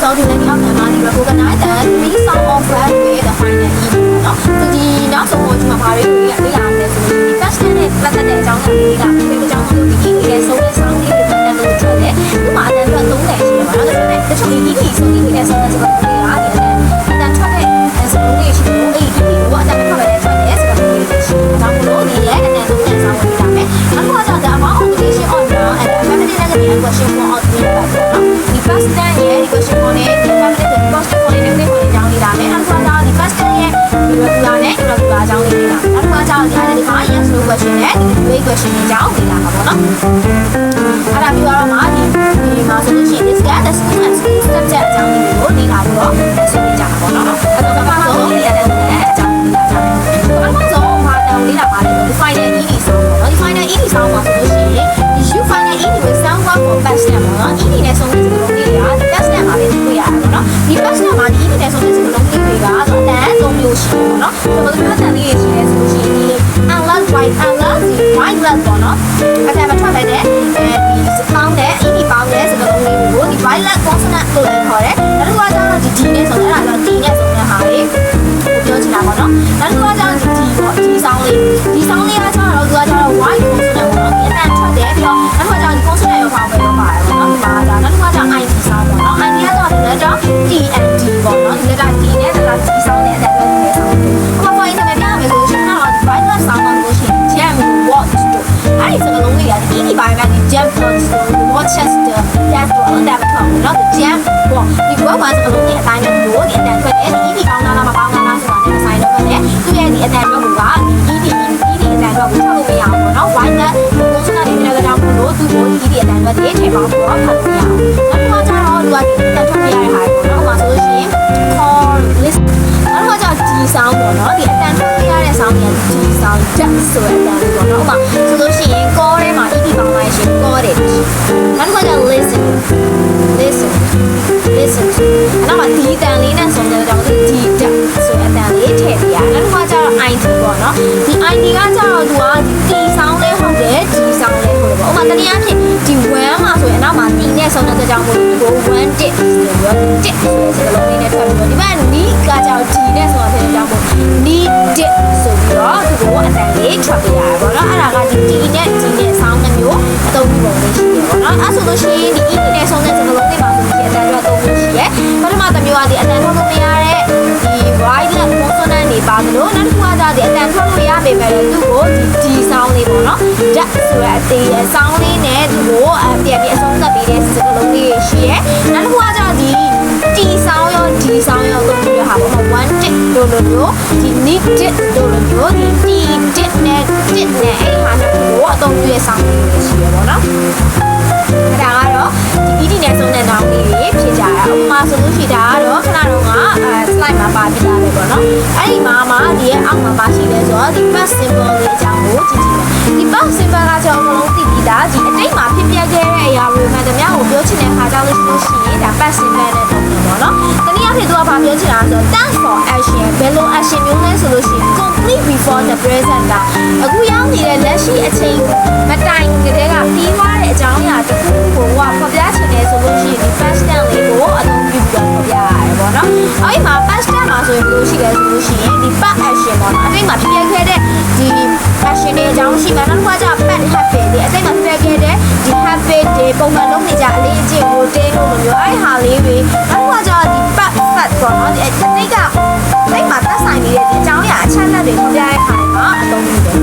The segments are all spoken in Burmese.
So to let you know, the recognize that three song of that with the final E. So the now so much of our area, the first one is that the John the John will be in so the sound is the level of the mother don't let you know the so the so the so that's what we are and then try it as a relation what that cover that try it as a relation down below the and then the sound will be done and what are the amount of relation on now and the family negative question for all the first time the question on it the family the question for it the down the and what are the first time regularကြောင်းလေးနေတာနောက်တစ်ခါကျတော့ဒီမှာ yes no question နဲ့ဒီ way question တွေကြောင်းနေတာပါပေါ့နော်အဲ့ဒါပြောရမှာဒီမှာဆိုလို့ရှိရင် discuss the school and school subject အကြောင်းလေးကိုလေ့လာပြီးတော့ဆွေးနွေးကြတာပေါ့နော်အဲ့တော့ပထမဆုံးလေ့လာတဲ့အကြောင်းလေ့လာကြတယ်ပထမဆုံးဘာတောင်လေ့လာပါလဲဒီ final ED sound ပေါ့နော်ဒီ final ED sound မှာဆိုလို့ရှိရင်ဒီ you final ED with sound for past tense ပေါ့နော် ED နဲ့ဆုံးတဲ့စကားလုံးလေးတွေက past tense မှာပဲတွေ့ရတယ်ပေါ့နော်ဒီ past tense မှာဒီ ED နဲ့ဆုံးတဲ့စကားလုံးလေးတွေကတော့အတန်း3မျိုးရှိတယ်ပေါ့နော်ကျွန်တော်တို့ပြောတဲ့လေးတွေရှိတယ်ဆိုလို့ရှိရင်ဒီ unless right unless ဒီ right left ပေါ့နော်အဲ့ဒါမှထွက်လိုက်တဲ့ဒီပေါင်းတဲ့ ED ပေါင်းတဲ့စကားလုံးလေးတွေကိုဒီ right left consonant လို့လည်းခေါ်တယ်နောက်တစ်ခါကျတော့ဒီ D နဲ့ဆိုတော့အဲ့ဒါဆို D နဲ့ဆိုတဲ့ဟာလေးပြောချင်တာပေါ့နော်နောက်တစ်ခါကျတော့ဒီ D ပေါ့ဒီ sound လေးကကျတော့သူကကျတော့ white consonant ပေါ့နော်ဒီအတန်ထွက်တယ်ပြီးတော့နောက်တစ်ခါကျတော့ဒီ consonant ရောပါမယ်ရောပါတယ်ပေါ့နော်ဒီမှာကျနောက်တစ်ခါကျတော့ ID sound ပေါ့နော် ID ကတော့ဒီလက်တော့ T and D ပေါ့နော်ဒီလက်က D နဲ့ဒါက D sound နဲ့အတန်ထွက်တဲ့ sound ဟောပေါ်ရင်လည်းပြရမယ်ဆိုလို့ရှိရင်တော့ white left sound ကိုလို့ရှိရင် jam watch တို့အဲ့ဒီစကားလုံးလေးကဒီ ED ပိုင်းမှာဒီ jam watch Rochester တက်တော့အတန်ထွက်ဘူးနော်ဒီ jam ပေါ့ဒီ word မှာစကားလုံးလေးအတိုင်းနဲ့လို့ဒီအတန်ထွက်တယ်ဒီ ED ပေါင်းလားမပေါင်းလားဆိုတာနဲ့ဆိုင်တော့ပဲသူရဲ့ဒီအတန်ထွက်မှုကဒီ ED အတန်ထွက်ကိုထွက်လို့မရဘူးပေါ့နော် white left consonant တွေနဲ့ကြောင့်လို့သူကို ED အတန်ထွက်တွေထဲပေါင်းတော့ဖတ်လို့မရဘူးနောက်တစ်ခါကျတော့သူကဒီအတန်ထွက်မရတဲ့ဟာပေါ့နော်ဟိုမှာဆိုလို့ရှိရင် call list နောက်တစ်ခါကျတော့ D sound ပေါ့နော်ဒီအတန်ထွက်မရတဲ့ sound တွေက D sound တက်ဆိုတဲ့အတန်ပေါ့နော်ဟိုမှာဆိုလို့ရှိရင် call ထဲမှာ ED ပေါင်းလိုက်ရှင် call တယ်နောက်တစ်ခါကျတော့ listen နောက်မှာဒီတန်လေးနဲ့ဆိုတဲ့ကြောင့်ဒီတက်ဆိုတဲ့အတန်လေးထည့်ပြရနောက်တစ်ခါကျတော့ ID ပေါ့နော်ဒီ ID ကကျတော့သူကဒီ T sound လေးဟုတ်တယ် G sound လေးဟုတ်တယ်ပေါ့ဥပမာတနည်းအားဖြင့်ဒီ one မှာဆိုရင်နောက်မှာ T နဲ့ဆိုတဲ့ကြောင့်မို့ဒီကို one တစ်ဆိုပြီးတော့တစ်ဆိုတဲ့စကားလုံးလေးနဲ့ထွက်ပြီးတော့ဒီမှာ ni ကကျတော့ G နဲ့ဆိုတဲ့ကြောင့်မို့ ni တစ်ဆိုပြီးတော့ဒီကိုအတန်လေးထွက်ပြရတယ်ပေါ့နော်အဲ့ဒါကဒီ T နဲ့ G နဲ့ sound တစ်မျိုးအသုံးပြုပုံလေးရှိတယ်ပေါ့နော်အဲ့ဆိုလို့ရှိရင်ဒီ E နဲ့ဆိုတဲ့စကားလုံးလေးမှာဆိုရင်အတန်ထွက်သုံးမျိုးရှိတယ်ပထမတစ်မျိုးကဒီအတန်ထွက်လို့မရတဲ့ဒီ right left consonant တွေပါသလိုနောက်တစ်ခုကဒီအတန်ထွက်လို့ရပေမဲ့လည်းသူ့ကိုဒီ D sound လေးပေါ့နော် that ဆိုတဲ့အသေး sound လေးနဲ့သူ့ကိုပြန်ပြီးအဆုံးသတ်ပေးတဲ့စကားလုံးလေးရှိရဲနောက်တစ်ခုကဒီ T sound ရော D sound ရောသုံးပြီးရဟာပေါ့one tit လို့လိုမျိုးဒီ need tit လို့လိုမျိုးဒီ T tit နဲ့ tit နဲ့အဲ့ဟာနှစ်ခုကိုအသုံးပြုတဲ့ sound လေးရှိရပေါ့နော်ဒါကတော့ဒီ ED နဲ့ဆုံးတဲ့ sound လေးတွေဖြစ်ကြတာဥပမာဆိုလို့ရှိတာကတော့ခဏတော့ကslide မှာပါပြရတယ်ပေါ့နော်အဲ့ဒီမှာဒီရဲ့အောက်မှာပါရှိလဲဆိုတော့ဒီ past simple လေးအကြောင်းကိုကြည့်ကြည့်မယ်ဒီ past simple ကကျွန်တော်အလုံးသိပြီးသားဒီအတိတ်မှာဖြစ်ပျက်ခဲ့တဲ့အရာတွေမှန်သမျှကိုပြောချင်တဲ့အခါကြောင့်လို့ရှိရင်ဒါ past simple နဲ့တုံ့ပြန်ပေါ့နော်တနည်းအားဖြင့်သူကဘာပြောချင်တာဆိုတော့ thanks for action ဘယ်လို action မျိုးလဲဆိုလို့ရှိရင် complete before the present ကအခုရောက်နေတဲ့လက်ရှိအချိန်မတိုင်ကတည်းကပြီးသွားတဲ့အကြောင်းအရာတစ်ခုကိုဖော်ပြချင်တယ်ဆိုလို့ရှိရင်ဒီ past tense လေးကိုအသုံးပြုပြီးတော့ဖော်ပြရတယ်ပေါ့နော်အဲ့ဒီမှာ past tense မှာဆိုရင်ဘယ်လိုရှိလဲဆိုလို့ရှိရင်ဒီ past action ပေါ့နော်အတိတ်မှာဖြစ်ပျက်ခဲ့တဲ့ဒီ action တွေအကြောင်းရှိမှနောက်တစ်ခါကျ past habit တွေအတိတ်မှာဖြစ်ပျက်ခဲ့တဲ့ဒီ habit တွေပုံမှန်လုပ်နေကြအလေးအကျင့်ကိုတင်းလို့မျိုးအဲ့ဒီဟာလေးတွေနောက်တစ်ခါကျဒီ past fact ပေါ့နော်ဒီအတိတ်ကစိတ်မှာသက်ဆိုင်နေတဲ့ဒီအကြောင်းအရာအချက်အလက်တွေဖော်ပြတဲ့အခါမှာအသုံးပြုတယ်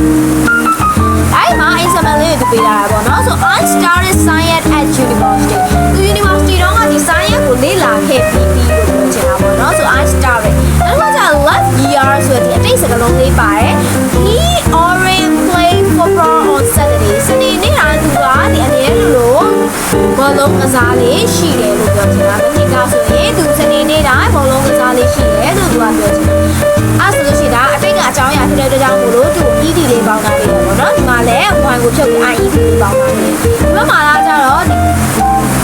အဲ့မှာ example လေးကိုပေးတာပေါ့နော်ဆို I started science at university သူ university တော့ကဒီ science ကိုလေ့လာခဲ့ပြီးလို့ပြောချင်တာပေါ့နော်ဆို I started နောက်တစ်ခါကျ last year ဆိုတဲ့ဒီအတိတ်စကားလုံးလေးပါတယ် he already played football on Saturday စနေနေ့ကသူကဒီအနေနဲ့လို့ဘောလုံးကစားလေးရှိတယ်လို့ပြောချင်တာမနေ့ကဆိုရင်သူစနေနေ့တိုင်းဘောလုံးကစားလေးရှိတယ်လို့သူကပြောချင်တာအဲ့ဆိုလို့ရှိတာအတိတ်ကအကြောင်းအရာဖြစ်တဲ့အတွက်ကြောင့်မို့လို့သူ ED လေးပေါင်းတာလေးပေါ့နော်ဒီမှာလည်း one ကိုဖြုတ်ပြီး IED လေးပေါင်းတာလေးဒီမှာလာကြတော့ဒီ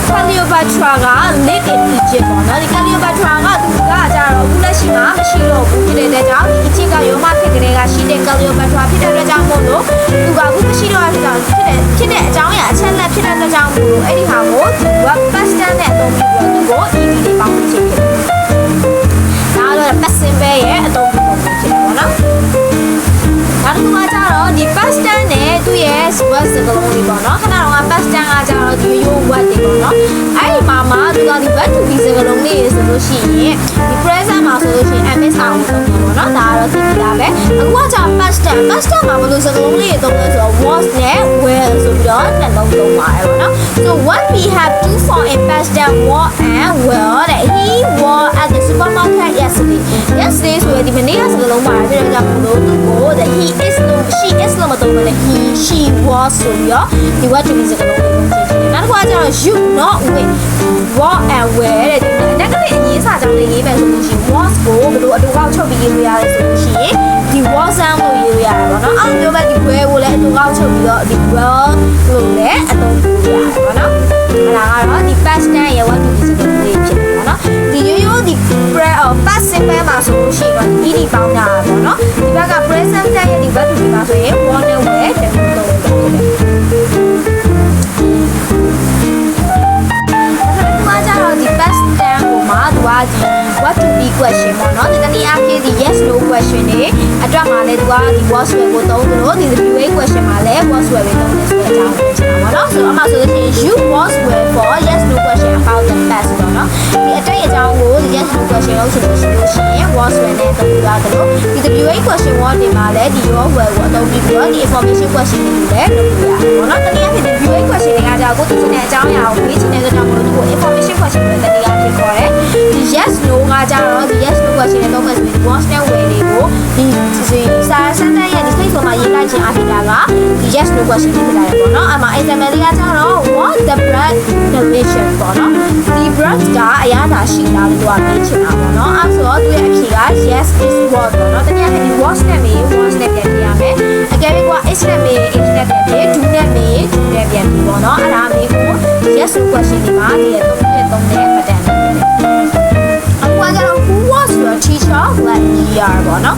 Cleopatra က live in Egypt ပေါ့နော်ဒီ Cleopatra ကသူကကြတော့အခုလက်ရှိမှာမရှိတော့ဘူးဖြစ်တဲ့အတွက်ကြောင့်ဒီ Egypt ကရောမခေတ်ကလေးကရှိတဲ့ Cleopatra ဖြစ်တဲ့အတွက်ကြောင့်မို့လို့သူကအခုမရှိတော့တဲ့ကြောင့်ဖြစ်တဲ့အကြောင်းအရာအချက်လက်ဖြစ်တဲ့အတွက်ကြောင့်မို့လို့အဲ့ဒီဟာကိုဒီ web past နဲ့အသုံးပြုပြီးတော့ဒီကို ED လေးပေါင်းချင် နော်အဲ့ဒီမှာသူကဒီ verb to be စကားလုံးလေးဆိုလို့ရှိရင်ဒီ present မှာဆိုလို့ရှိရင် ms အောင်သုံးတယ်ပေါ့နော်ဒါကတော့သိပြီးသားပဲအခုကကြာ past tense မှာဘယ်လိုစကားလုံးလေးသုံးလဲဆိုတော့ was နဲ့ were ဆိုပြီးတော့နှစ်လုံးသုံးပါတယ်ပေါ့နော် so what we have to for in past tense was and were that he was at the supermarket yesterday ဆိုရင်ဒီမနေ့ကစကားလုံးပါတယ်ပြီးတော့ကြောင့်လို့သူကို that he is no she is လို့မသုံးဘဲနဲ့ she was ဆိုပြီးတော့ဒီ what to be စကားလုံးလေးသုံးချင်တယ်နောက်တစ်ခါကျတော့ you not with what and where တဲ့ဒီအနက်ကလေးအရေးစာကြောင်းလေးရေးမယ်ဆိုလို့ရှိရင် was ကိုဘယ်လိုအတူကောက်ချုပ်ပြီးရေးလို့ရလဲဆိုလို့ရှိရင်ဒီ wasn't လို့ရေးလို့ရတယ်ပေါ့နော်အဲ့လိုမျိုးပဲဒီ where ကိုလည်းအတူကောက်ချုပ်ပြီးတော့ဒီ well လို့လည်းအသုံးပြုလို့ရတယ်ပေါ့နော်အဲ့ဒါကတော့ဒီ past tense ရဲ့ what to be စကားလုံးလေးဖြစ်တယ်ပေါ့နော်ဒီရိုးဒီ past simple မှာဆိုလို့ရှိရင်တော့ဒီပေါင်းတာပေါ့နော်ဒီဘက်က present tense ရဲ့ဒီ what to be မှာဆိုရင် was နဲ့ were တခုသုံးလို့ဖြစ်တယ်ဒီ past tense ကိုမှသူကဒီ what to be question ပေါ့နော်ဒီတနည်းအားဖြင့်ဒီ yes no question တွေအတွက်မှာလည်းသူကဒီ was were ကိုသုံးသလိုဒီ WA question မှာလည်း was were ပဲသုံးတယ်ဆိုတဲ့အကြောင်းကိုပြောချင်တာပေါ့နော်ဆိုတော့အမှဆိုလို့ရှိရင် you was were for yes no question about the past ပေါ့နော်ဒီအတွေ့အကြုံကိုဒီ yes no question လို့ဆိုလို့ရှိရင် was were နဲ့သုံးပြရတယ်လို့ဒီ WA question ဝတ်တွေမှာလည်းဒီ your were ကိုအသုံးပြုပြီးတော့ဒီ information question တွေလည်းလုပ်ပြရတယ်ပေါ့နော်တနည်းအားဖြင့်ဒီ WA question တွေကကြာကိုသိချင်တဲ့အကြောင်းအရာကိုမေးချင်တဲ့အတွက်ကြောင့်မို့လို့ဒီ information question တွေတနည်းအားဖြင့်ခေါ်တယ်ဒီ yes no ကကြာတော့ဒီ yes no question နဲ့သုံးမယ်ဆိုရင် was နဲ့ were တွေကိုဒီစာစမ်းရဲ့ဒီစိတ်ဆိုမှရေးလိုက်ခြင်းအဖြစ်ကဒီ yes no question ဖြစ်လာတယ်ပေါ့နော်အမှ example လေးကကြာတော့ what the bread delicious ပေါ့နော်ဒီ bread ကအရာသာရှိတာလို့ပြောမေးချင်တာပေါ့နော်အဲဆိုတော့သူရဲ့အဖြေက yes is was ပေါ့နော်တကယ်လည်းဒီ was နဲ့မေး was နဲ့ပြန်ပြရမယ်အကယ်၍က is နဲ့မေး is နဲ့ပြန်ပြ do နဲ့မေး do နဲ့ပြန်ပြပေါ့နော်အဲ့ဒါမေးကို yes no question ဒီမှာဒီသုံးတဲ့ပတ်တန်လေးဖြစ်တယ်အခုကကျတော့ who was your teacher last year ပေါ့နော်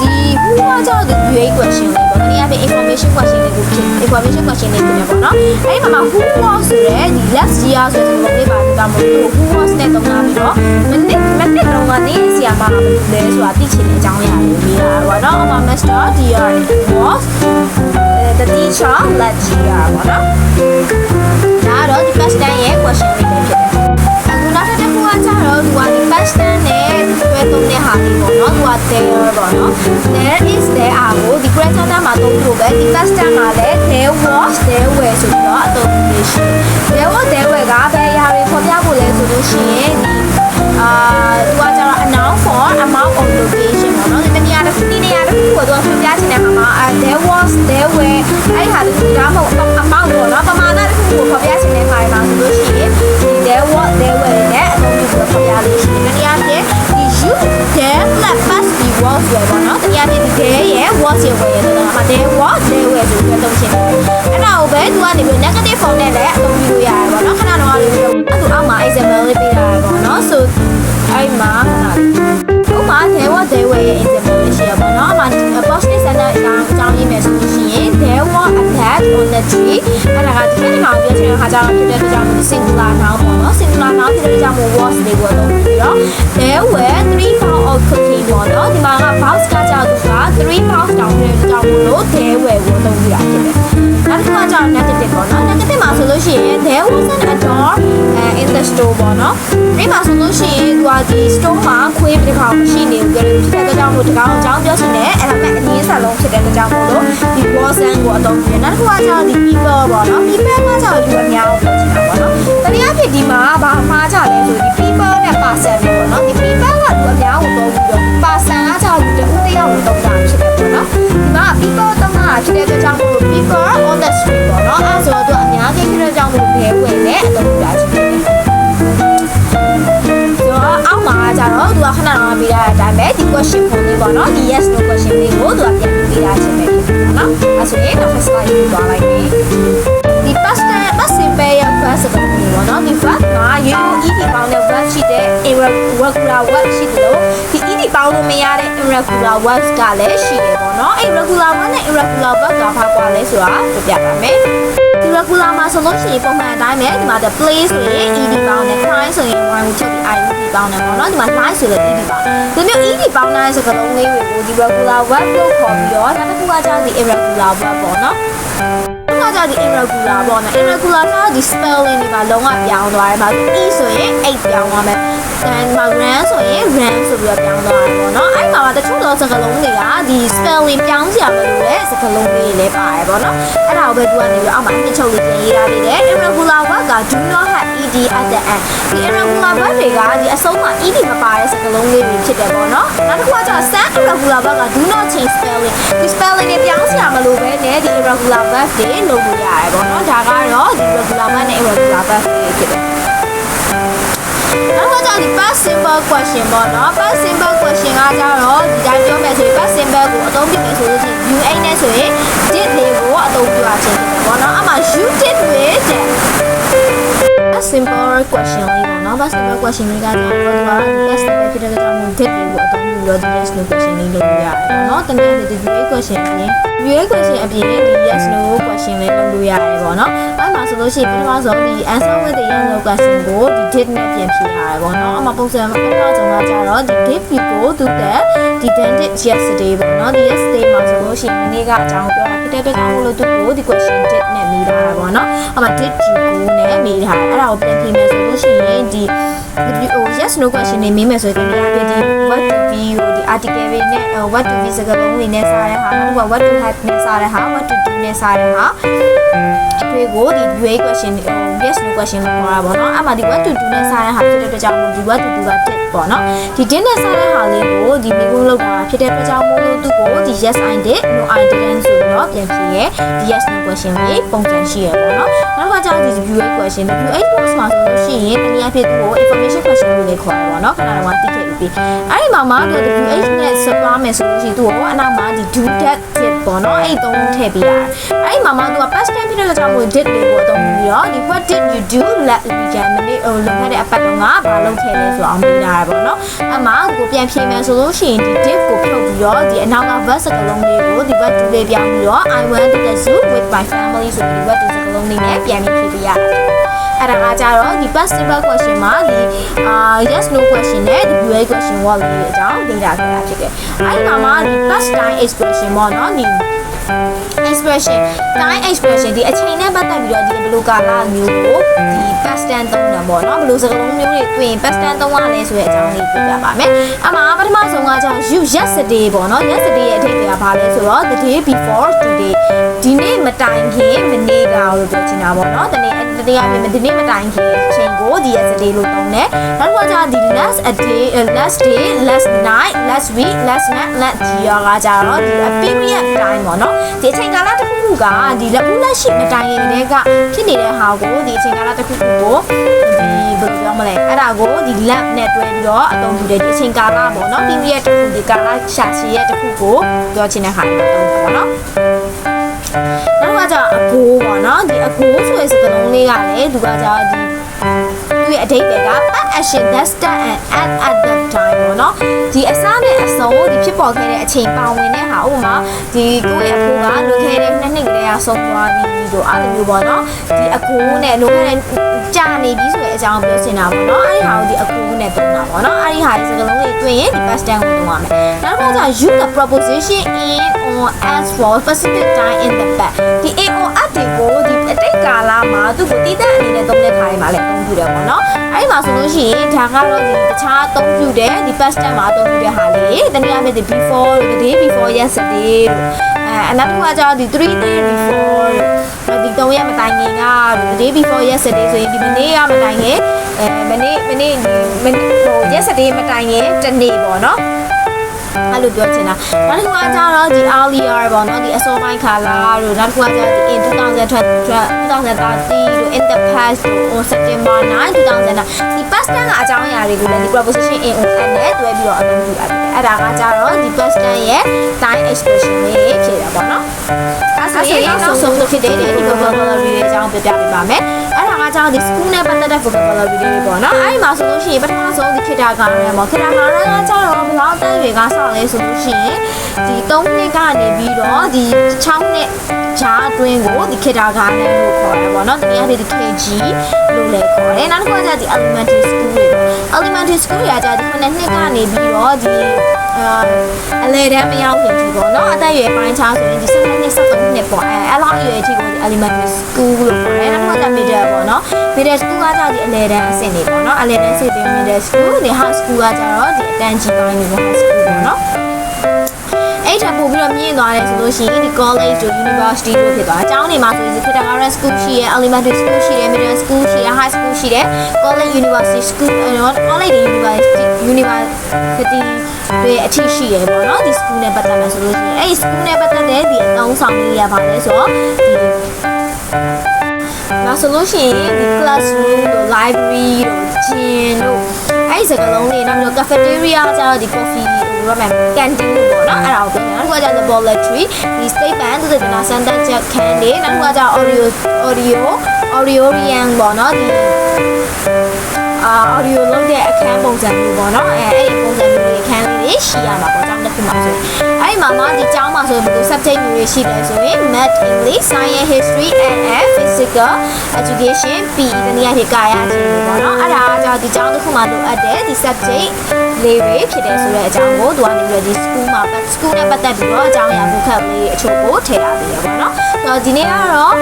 ဒီ who ကကျတော့ဒီ UA question လေးပေါ့တနည်းအားဖြင့် information question လေးကိုဖြစ် information question လေးဖြစ်တယ်ပေါ့နော်အဲ့ဒီမှာ who was ဆိုတဲ့ဒီ last year ဆိုတဲ့ပုံလေးပါတာမို့လို့ who was နဲ့တုံးလာပြီးတော့မနစ်တော့ကနေဆီယာမှာမလို့လဲဆိုတာသိချင်တဲ့အကြောင်းအရာလေးရေးတာပေါ့နော်အမ Mr. Dear was the teacher last year ပေါ့နော်ဒါတော့ဒီ past tense ရဲ့ question လေးပဲဖြစ်တယ်အခုနောက်တစ်ခုကကျတော့ဒီ past tense နဲ့တွဲသုံးတဲ့ဟာလေးပေါ့နော်သူက there ပေါ့နော် there is there အားကိုဒီ present tense မှာသုံးလို့ပဲဒီ past tense မှာလည်း there was there were ဆိုပြီးတော့အသုံးပြုလို့ရှိတယ် there was there were ကဘယ်အရာတွေဖော်ပြဖို့လဲဆိုလို့ရှိရင်ဒီသူကကျတော့ a noun for amount of location ပေါ့နော်ဒီနေရာတစ်ခုကိုသူကဖော်ပြချင်တဲ့အခါမှာ there was there were အဲ့ဟာဒီဒါမှမဟုတ် amount ပေါ့နော်ပမာဏတစ်ခုကိုဖော်ပြချင်တဲ့အခါမှာဆိုလို့ရှိရင်ဒီ there was there were နဲ့အသုံးပြုပြီးဖော်ပြလို့ရှိရင်ဒီနေရာဖြင့်ဒီ you there plus past be was were ပေါ့နော်ဒီနေရာဖြင့်ဒီ there ရဲ့ was ရဲ့ were ရဲ့ဆိုတာမှာ there was there were ဆိုပြီးသုံးချင်တယ်အဲ့ဒါကိုပဲသူကနေပြီး negative form နဲ့လည်းအသုံးပြုလို့ရတယ်ပေါ့နော်ခဏတော့လေးပြီးတော့အဲ့သူအောက်မှာ example လေးပေးတာပေါ့နော်ဆိုအဲ့မှာဥပမာ there was there were ရဲ့ example လေးရှိရပါတော့အမှ positive sentence အကြောင်းရေးမယ်ဆိုလို့ရှိရင် there was a cat on the tree အဲ့ဒါကဒီနေ့ကောင်ပြောချင်တဲ့အခါကျတော့ဖြစ်တဲ့အတွက်ကြောင့် singular noun ပေါ့နော် singular noun ဖြစ်တဲ့အတွက်ကြောင့် was တွေကိုအသုံးပြုပြီးတော့ there were 3 pounds of cooking ပေါ့နော်ဒီမှာက box ကကြောက်သူက3 pounds တောင်ဖြစ်တဲ့အတွက်ကြောင့်မို့လို့ there were ကိုအသုံးပြုတာဖြစ်တယ်နောက်တစ်ခါကျတော့ negative ပေါ့နော် negative မှာဆိုလို့ရှိရင် there wasn't a door in the store ပေါ့နော်ဒီမှာဆိုလို့ရှိရင်သူကဒီ store မှာခွေးတစ်ကောင်မရှိနေဘူးကြတယ်ဖြစ်တဲ့အတွက်ကြောင့်မို့ဒီကောင်အကြောင်းပြောချင်တယ်အဲ့ဒါမဲ့အနည်းဆက်လုံးဖြစ်တဲ့အတွက်ကြောင့်မို့လို့ဒီ wasn't ကိုအသုံးပြုတယ်နောက်တစ်ခါကျတော့ဒီ people ပေါ့နော် people ကကျတော့လူအများကိုပြောချင်တာပေါ့နော်တနည်းအားဖြင့်ဒီမှာဘာမှားကြလဲဆိုဒီ people နဲ့ person နဲ့ပေါ့နော်ဒီ people ကလူအများကိုသုံးပြီးတော့ person ကကျတော့လူတစ်ဦးတစ်ယောက်ကိုသုံးတာဖြစ်တယ်ပေါ့နော်ဒီမှာ people သုံးတာဖြစ်တဲ့အတွက်ကြောင့်မို့လို့ people on the street ပေါ့နော်အဲ့ဆိုတော့သူအများကြီးဖြစ်တဲ့ကြောင့်မို့ဘယ်ဝင်လဲအသုံးပြုတာဖြစ်တယ်အောက်မှာကျတော့သူကခဏတော့ပေးရတဲ့အတိုင်းပဲဒီ question ပုံလေးပေါ့နော်ဒီ yes no question လေးကိုသူကပြန်ပေးရခြင်းပဲဖြစ်တယ်နော်အဲဆိုရင်နောက် first slide ကိုသွားလိုက်ပြီဒီ past tense past simple ရဲ့ verb စကားလုံးပေါ့နော်ဒီ verb မှာရိုးရိုး ed ပေါင်းတဲ့ verb ရှိတဲ့ irregular verb ရှိတယ်လို့ဒီ ed ပေါင်းလို့မရတဲ့ irregular verbs ကလည်းရှိတယ်ပေါ့နော်အဲ့ regular verb နဲ့ irregular verb ကဘာကွာလဲဆိုတာပြပြပါမယ်ဒီ regular မှာဆိုလို့ရှိရင်ပုံမှန်အတိုင်းပဲဒီမှာ the play ဆိုရင် ed ပေါင်းတယ် cry ဆိုရင် y ကိုချက်ပြီး i ကိုပေါင်းတယ်ပေါ့နော်ဒီမှာ lie ဆိုလည်း ed ပေါင်းဒီမျိုး ed ပေါင်းတဲ့စကားလုံးလေးတွေကိုဒီ regular verb လို့ခေါ်ပြီးတော့နောက်တစ်ခုကကျတော့ဒီ irregular verb ပေါ့နော် ကကျဒီ irregular ပေါ့နော် irregular ကဒီ spelling တွေပါလုံးဝပြောင်းသွားတယ်မှာ e ဆိုရင် 8 ပြောင်းသွားမယ် then မှာ run ဆိုရင် run ဆိုပြီးတော့ပြောင်းသွားတယ်ပေါ့နော်အဲ့မှာတချို့သောစကားလုံးတွေကဒီ spelling ပြောင်းစရာမလိုတဲ့စကားလုံးတွေလည်းပါတယ်ပေါ့နော်အဲ့ဒါကိုပဲသူကနေပြီးအောက်မှာနှစ်ချုပ်လေးပြင်ရေးထားသေးတယ် irregular word က do not have ed at the end ဒီ irregular word တွေကဒီအဆုံးမှာ ed မပါတဲ့စကားလုံးလေးတွေဖြစ်တယ်ပေါ့နော်နောက်တစ်ခုကကျ stand irregular word က do not change spelling ဒီ spelling တွေပြောင်းစရာမလိုပဲနဲ့ဒီ irregular word တွေလုပ်လို့ရတယ်ပေါ့နော်ဒါကတော့ဒီ regular word နဲ့ irregular word တွေဖြစ်တယ်နောက်ဒီ past simple question ပေါ့နော် past simple question ကကြတော့ဒီတိုင်းပြောမယ်ဆိုရင် past simple ကိုအသုံးပြုပြီးဆိုလို့ရှိရင် you 8နဲ့ဆိုရင် did လေးကိုအသုံးပြုရခြင်းဖြစ်တယ်ပေါ့နော်အမှ you did with past simple question လေးပေါ့နော် past simple question လေးကကြတော့ဒီ past simple ဖြစ်တဲ့ကြောင့် did လေးကိုအသုံးပြုပြီးတော့ဒီ yes no question လေးလုပ်လို့ရတယ်ပေါ့နော်တနည်းဒီ UA question အပြင် UA question အပြင်ဒီ yes no question လေးလုပ်လို့ရတယ်ပေါ့နော်အဲ့မှာဆိုလို့ရှိရင်ပထမဆုံးဒီ answer with the yes no question ကိုဒီ did နဲ့ပြန်ဖြေရတယ်ပေါ့နော်အမှပုံစံပထမဆုံးကကြတော့ဒီ did you go to the did yesterday ပေါ့နော်ဒီ yesterday မှာဆိုလို့ရှိရင်ဒီနေ့ကအကြောင်းပြောတာဖြစ်တဲ့အတွက်ကြောင့်မို့လို့သူ့ကိုဒီ question did နဲ့မေးထားတာပေါ့နော်အမှ did you go နဲ့မေးထားတယ်အဲ့ဒါကိုပြန်ဖြေမယ်ဆိုလို့ရှိရင်ဒီ yes no question နေမေးမယ်ဆိုရင်ဒီနေ့ဒီ what to be ဒီ article တွေနဲ့ what to be စကားလုံးတွေနဲ့စားတဲ့ဟာနောက် what to have နဲ့စားတဲ့ဟာ what to do နဲ့စားတဲ့ဟာဒီကိုဒီ UA question yes no question လို့ခေါ်တာပေါ့နော်အဲ့မှာဒီ what to do နဲ့စားတဲ့ဟာဖြစ်တဲ့အတွက်ကြောင့်မို့ဒီ what to do က did ပေါ့နော်ဒီ did နဲ့စားတဲ့ဟာလေးကိုဒီမိကုန်းလောက်တာဖြစ်တဲ့အတွက်ကြောင့်မို့လို့သူ့ကိုဒီ yes I did no I didn't ဆိုပြီးတော့ပြန်ဖြေရဲဒီ yes no question လေးပုံစံရှိရပေါ့နော်နောက်ကကြောင့်ဒီ UA question UA post မှာဆိုလို့ရှိရင်တနည်းအားဖြင့်သူ့ကို information question လို့လည်းခေါ်တယ်ပေါ့နော်ခဏတော့သိခဲ့ပြီအဲ့ဒီမှာမှသူ UH နဲ့ supply မယ်ဆိုလို့ရှိရင်သူ့ကိုအနောက်မှာဒီ do that did ပေါ့နော်အဲ့သုံးထည့်ပေးရတယ်အဲ့ဒီမှာမှသူက past tense ဖြစ်တဲ့ကြောင့်မို့ did လေးကိုအသုံးပြုပြီးတော့ဒီ what did you do last weekend မနေ့လုံခဲ့တဲ့အပတ်တုန်းကဘာလုပ်ခဲ့လဲဆိုအောင်မေးတာပေါ့နော်အဲ့မှာကိုပြန်ဖြေမယ်ဆိုလို့ရှိရင်ဒီ did ကိုဖြုတ်ပြီးတော့ဒီအနောက်က verb စကားလုံးလေးကိုဒီ what do လေးပြောင်းပြီးတော့ I went to the zoo with my family ဆိုပြီး what do စကားလုံးလေးနဲ့ပြန်ပြီးဖြေပေးရတယ်အဲ့ဒါကကြတော့ဒီ past simple question မှာဒီyes no question နဲ့ဒီ UA question ဝေါ်လေးအကြောင်း data ခဲ့တာဖြစ်တယ်အဲ့ဒီမှာဒီ past time expression ပေါ့နော်ဒီ expression time expression ဒီအချိန်နဲ့ပတ်သက်ပြီးတော့ဒီဘယ်လိုကာလမျိုးကိုဒီ past tense သုံးတယ်ပေါ့နော်ဘယ်လိုစကားလုံးမျိုးတွေတွင် past tense သုံးရလဲဆိုတဲ့အကြောင်းလေးပြပြပါမယ်အမှာပထမဆုံးကကြာ you yesterday ပေါ့နော် yesterday ရဲ့အဓိပ္ပာယ်ကဘာလဲဆိုတော့ the day before today ဒီနေ့မတိုင်ခင်မနေ့ကလို့ပြောချင်တာပေါ့နော်ဒီနေ့ဒီနေ့မတိုင်ခင်အချိန်ကိုဒီ yesterday လို့သုံးတယ်နောက်တစ်ခါကျဒီ last day last night last week last month last year ကကြတော့ဒီ period time ပေါ့နော်ဒီအချိန်ကာလတစ်ခုခုကဒီလက်ရှိမတိုင်ခင်တည်းကဖြစ်နေတဲ့ဟာကိုဒီအချိန်ကာလတစ်ခုခုကိုဒီဘယ်လိုပြောမလဲအဲ့ဒါကိုဒီ lab နဲ့တွဲပြီးတော့အသုံးပြုတယ်ဒီအချိန်ကာလပေါ့နော် period တစ်ခုဒီကာလရှာရှည်ရဲ့တစ်ခုကိုပြောချင်တဲ့ဟာကိုသုံးတယ်ပေါ့နော်နောက်ကကြအကိုပေါ့နော်ဒီအကိုဆိုတဲ့စကားလုံးလေးကလည်းသူကကြဒီသူရဲ့အဓိပ္ပာယ်က past action that start and end at that time ပေါ့နော်ဒီအစနဲ့အဆုံးဒီဖြစ်ပေါ်ခဲ့တဲ့အချိန်ပါဝင်တဲ့ဟာဥပမာဒီကိုယ့်ရဲ့အကိုကလွန်ခဲ့တဲ့2နှစ်ကလေးကဆုံးသွားပြီတို့အဲ့လိုမျိုးပေါ့နော်ဒီအကိုနဲ့လွန်ခဲ့တဲ့ကြာနေပြီဆိုတဲ့အကြောင်းပြောချင်တာပေါ့နော်အဲ့ဒီဟာကိုဒီအကိုနဲ့ပြောတာပေါ့နော်အဲ့ဒီဟာဒီစကားလုံးလေးတွေ့ရင်ဒီ past tense ကိုသုံးရမယ်နောက်တစ်ခါကျ use the preposition in or as for specific time in the past ဒီ in or at တွေကိုဒီအတိတ်ကာလမှာသူ့ကိုတည်တဲ့အနေနဲ့သုံးတဲ့ခါတွေမှာလည်းသုံးပြတယ်ပေါ့နော်အဲ့ဒီမှာဆိုလို့ရှိရင်ဒါကတော့ဒီတခြားသုံးပြတယ်ဒီ past tense မှာသုံးပြတဲ့ဟာလေးတနည်းအားဖြင့်ဒီ before the day before yesterday အနောက်တစ်ခါကျတော့ဒီ3 days before ဒီ3ရက်မတိုင်ခင်က the day before yesterday ဆိုရင်ဒီမနေ့ကမတိုင်ခင်မနေ့ဟို yesterday မတိုင်ခင်တစ်နေ့ပေါ့နော်အဲ့လိုပြောချင်တာနောက်တစ်ခုကကြတော့ဒီ earlier ပေါ့နော်ဒီအစောပိုင်းခါလာတို့နောက်တစ်ခုကကြတော့ဒီ in 2030 တို့ in the past တို့ on September 9 2009ဒီ past tense ကအကြောင်းအရာတွေကိုလည်းဒီ preposition in on and နဲ့တွဲပြီးတော့အသုံးပြုရတယ်အဲ့ဒါကကြတော့ဒီ past tense ရဲ့ time expression လေးဖြစ်တာပေါ့နော်အဲ့ဆိုရင်နောက်ဆုံးဖြစ်တဲ့ဒီ vocabulary တွေအကြောင်းပြပြပေးပါမယ်အဲ့ဒါကကြတော့ဒီ school နဲ့ပတ်သက်တဲ့ vocabulary တွေပေါ့နော်အဲ့ဒီမှာဆိုလို့ရှိရင်ပထမဆုံးဒီခေတ္တကာလနဲ့ပေါ့ခေတ္တကာလကကြတော့ဘယ်လောက်တန်းတွေကစလဲဆိုလို့ရှိရင်ဒီ3နှစ်ကနေပြီးတော့ဒီ6နှစ်ဂျားအတွင်းကိုဒီခေတ္တကာလနဲ့လို့ခေါ်တယ်ပေါ့နော်တကယ်ဒီ KG လို့လည်းခေါ်တယ်နောက်တစ်ခုကကြဒီ elementary school တွေပေါ့ elementary school ရာကြဒီ9နှစ်ကနေပြီးတော့ဒီ အလေတန်းမရောက်ခင်ဒီပေါ့နော်အသက်အရွယ်ပိုင်းခြားဆိုရင်ဒီ7နှစ်73နှစ်ပေါ့အဲ့လောက်အရွယ်အထိကို elementary school လို့ခေါ်တယ်နောက်က middle ပေါ့နော် middle school ကကြဒီအလေတန်းအဆင့်တွေပေါ့နော်အလေတန်းအဆင့်တွေ middle school ဒီ high school ကကြတော့ဒီအတန်းကြီးပိုင်းတွေပေါ့ high school ပေါ့နော်အဲ့ထပ်ပို့ပြီးတော့မြင့်သွားတယ်ဆိုလို့ရှိရင်ဒီ college တို့ university တို့ဖြစ်သွားအကြောင်းတွေမှာဆိုရင် kindergarten school ရှိရယ် elementary school ရှိရယ် middle school ရှိရယ် high school ရှိတယ် college university school college တွေ university တွေအထိရှိရယ်ပေါ့နော်ဒီ school နဲ့ပတ်သက်မယ်ဆိုလို့ရှိရင်အဲ့ဒီ school နဲ့ပတ်သက်တဲ့ဒီအသုံးဆောင်လေးရပါလဲဆိုတော့ဒီဒါဆိုလို့ရှိရင်ဒီ classroom တို့ library တို့ gym တို့အဲ့ဒီစကားလုံးတွေနောက်ပြီးတော့ cafeteria ကျတော့ဒီ coffee တို့ရမယ် canteen တို့ပေါ့နော်အဲ့ဒါကိုပြောနေတာနောက်တစ်ခုကကျ laboratory ဒီ statement သူတို့ကစမ်းသပ်ချက်ခန်းတွေနောက်တစ်ခုကကျ auditorium ပေါ့နော်ဒီaudio လုပ်တဲ့အခန်းပုံစံမျိုးပေါ့နော်အဲ့ဒီပုံစံမျိုးတွေအခန်းလေးတွေရှိရမှာပေါ့ကျောင်းတစ်ခုမှာဆိုရင်အဲ့ဒီမှာမှဒီကျောင်းမှာဆိုရင်ဘယ်လို subject မျိုးတွေရှိလဲဆိုရင် math English science history and physical education PE တနည်းအားဖြင့်ကာယအခြေအနေပေါ့နော်အဲ့ဒါကကြောင့်ဒီကျောင်းတစ်ခုမှာလိုအပ်တဲ့ဒီ subject လေးတွေဖြစ်တယ်ဆိုတဲ့အကြောင်းကိုသူကနေပြီးတော့ဒီ school မှာ school နဲ့ပတ်သက်ပြီးတော့အကြောင်းအရာဘုတ်ခတ်လေးအချို့ကိုထည့်ထားပေးရပါတော့။ဆိုတော့ဒီနေ့ကတော့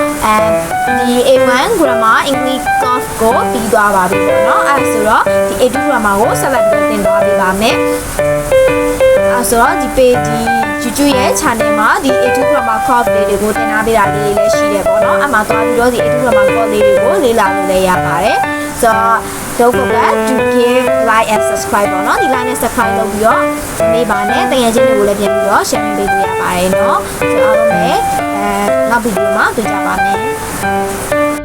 ဒီ A1 grammar English course ကိုပြီးသွားပါပြီပေါ့နော်။အဲဆိုတော့ဒီ A2 grammar ကိုဆက်လက်ပြီးသင်သွားပေးပါမယ်။အဲဆိုတော့ဒီ page ဒီ YouTube ရဲ့ channel မှာဒီ A2 grammar course လေးတွေကိုသင်ထားပေးတာလေးလည်းရှိတယ်ပေါ့နော်။အမှသွားပြီးတော့ဒီ A2 grammar course လေးတွေကိုလေ့လာလို့လည်းရပါတယ်။ဆိုတော့don't forget to give like and subscribe ပေါ့နော်ဒီ like နဲ့ subscribe လုပ်ပြီးတော့နေပါနဲ့တကယ်ချင်းတွေကိုလည်းပြန်ပြီးတော့ share ပေးလို့ရပါတယ်เนาะဆိုတော့အားလုံးပဲနောက်ဗီဒီယိုမှာတွေ့ကြပါမယ်